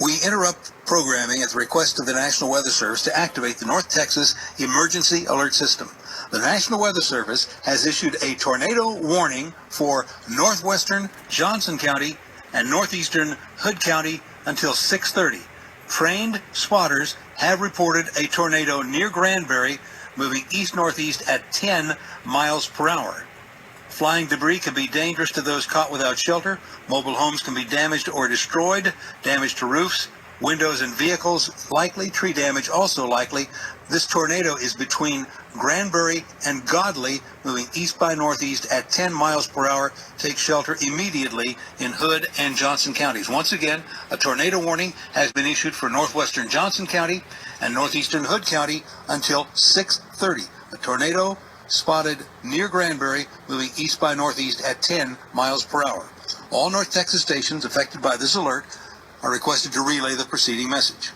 We interrupt programming at the request of the National Weather Service to activate the North Texas Emergency Alert System. The National Weather Service has issued a tornado warning for Northwestern, Johnson County, and Northeastern Hood County until 6:30. Trained spotters have reported a tornado near Granbury moving east-northeast at 10 miles per hour. Flying debris can be dangerous to those caught without shelter. Mobile homes can be damaged or destroyed. Damage to roofs, windows, and vehicles likely. Tree damage also likely. This tornado is between Granbury and Godley, moving east by northeast at 10 miles per hour. Take shelter immediately in Hood and Johnson counties. Once again, a tornado warning has been issued for northwestern Johnson County and northeastern Hood County until 6:30. A tornado spotted near Granbury, moving east by northeast at 10 miles per hour. All North Texas stations affected by this alert are requested to relay the preceding message.